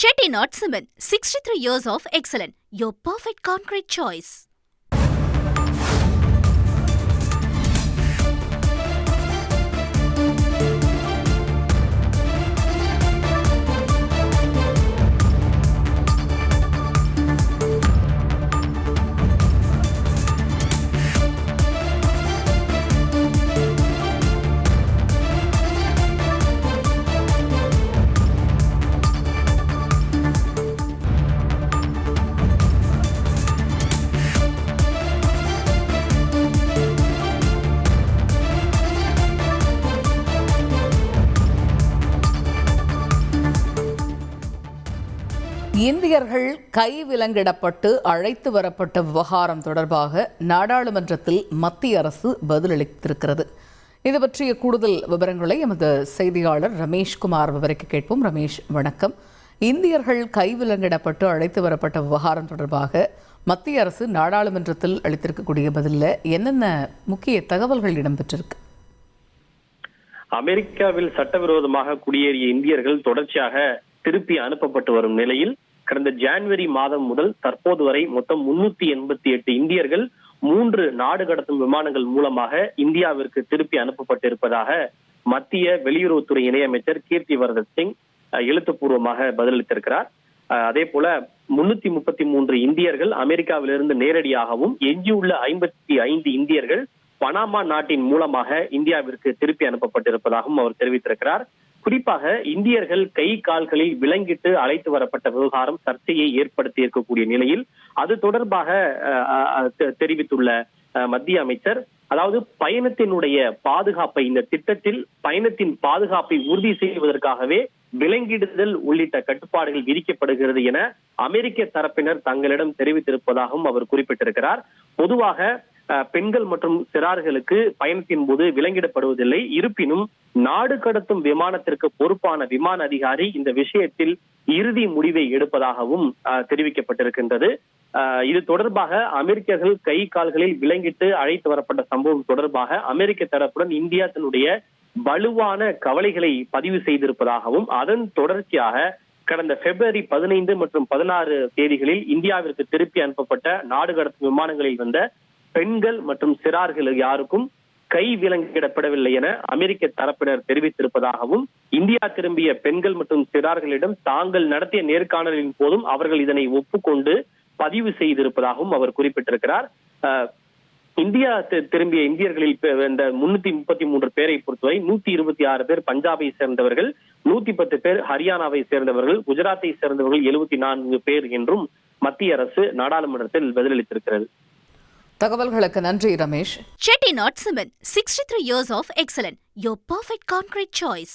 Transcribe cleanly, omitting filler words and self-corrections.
Chettinad Cement, 63 years of excellence. Your perfect concrete choice. இந்தியர்கள் கைவிலங்கிடப்பட்டு அழைத்து வரப்பட்ட விவகாரம் தொடர்பாக நாடாளுமன்றத்தில் மத்திய அரசு பதிலளித்திருக்கிறது. இது பற்றிய கூடுதல் விவரங்களை எமது செய்தியாளர் ரமேஷ்குமார் விவரிக்க கேட்போம். ரமேஷ், வணக்கம். இந்தியர்கள் கைவிலங்கிடப்பட்டு அழைத்து வரப்பட்ட விவகாரம் தொடர்பாக மத்திய அரசு நாடாளுமன்றத்தில் அளித்திருக்கக்கூடிய பதிலில் என்னென்ன முக்கிய தகவல்கள் இடம்பெற்றிருக்கு? அமெரிக்காவில் சட்டவிரோதமாக குடியேறிய இந்தியர்கள் தொடர்ச்சியாக திருப்பி அனுப்பப்பட்டு வரும் நிலையில் கடந்த ஜனவரி மாதம் முதல் தற்போது வரை மொத்தம் 388 இந்தியர்கள் 3 நாடு கடத்தும் விமானங்கள் மூலமாக இந்தியாவிற்கு திருப்பி அனுப்பப்பட்டிருப்பதாக மத்திய வெளியுறவுத்துறை இணையமைச்சர் கீர்த்திவர்தன் சிங் எழுத்துப்பூர்வமாக பதிலளித்திருக்கிறார். அதே போல 333 இந்தியர்கள் அமெரிக்காவிலிருந்து நேரடியாகவும் எஞ்சியுள்ள 55 இந்தியர்கள் பனாமா நாட்டின் மூலமாக இந்தியாவிற்கு திருப்பி அனுப்பப்பட்டிருப்பதாகவும் அவர் தெரிவித்திருக்கிறார். குறிப்பாக இந்தியர்கள் கை கால்களில் விலங்கிட்டு அழைத்து வரப்பட்ட விவகாரம் சர்ச்சையை ஏற்படுத்தி இருக்கக்கூடிய நிலையில் அது தொடர்பாக தெரிவித்துள்ள மத்திய அமைச்சர், அதாவது பயணத்தினுடைய பாதுகாப்பை, இந்த திட்டத்தில் பயணத்தின் பாதுகாப்பை உறுதி செய்வதற்காகவே விலங்கிடுதல் உள்ளிட்ட கட்டுப்பாடுகள் விதிக்கப்படுகிறது என அமெரிக்க தரப்பினர் தங்களிடம் தெரிவித்திருப்பதாகவும் அவர் குறிப்பிட்டிருக்கிறார். பொதுவாக பெண்கள் மற்றும் சிறார்களுக்கு பயணத்தின் போது விலங்கிடப்படுவதில்லை. இருப்பினும் நாடு கடத்தும் விமானத்திற்கு பொறுப்பான விமான அதிகாரி இந்த விஷயத்தில் இறுதி முடிவை எடுப்பதாகவும் தெரிவிக்கப்பட்டிருக்கின்றது. இது தொடர்பாக அமெரிக்கர்கள் கை கால்களில் விலங்கிட்டு அழைத்து வரப்பட்ட சம்பவம் தொடர்பாக அமெரிக்க தரப்புடன் இந்தியா தன்னுடைய வலுவான கவலைகளை பதிவு செய்திருப்பதாகவும் அதன் தொடர்ச்சியாக கடந்த பிப்ரவரி 15 மற்றும் 16 தேதிகளில் இந்தியாவிற்கு திருப்பி அனுப்பப்பட்ட நாடு கடத்தும் விமானங்களில் வந்த பெண்கள் மற்றும் சிறார்கள் யாருக்கும் கை விலங்கிடப்படவில்லை என அமெரிக்க தரப்பினர் தெரிவித்திருப்பதாகவும் இந்தியா திரும்பிய பெண்கள் மற்றும் சிறார்களிடம் தாங்கள் நடத்திய நேர்காணலின் போதும் அவர்கள் இதனை ஒப்புக்கொண்டு பதிவு செய்திருப்பதாகவும் அவர் குறிப்பிட்டிருக்கிறார். இந்தியா திரும்பிய இந்தியர்களில் இந்த 333 பேரை பொறுத்தவரை 126 பேர் பஞ்சாபை சேர்ந்தவர்கள், 110 பேர் ஹரியானாவை சேர்ந்தவர்கள், குஜராத்தை சேர்ந்தவர்கள் 74 பேர் என்றும் மத்திய அரசு நாடாளுமன்றத்தில் பதிலளித்திருக்கிறது. தகவல்களுக்கு நன்றி Ramesh. Chettinad Cement, 63 years of excellence. Your perfect concrete choice.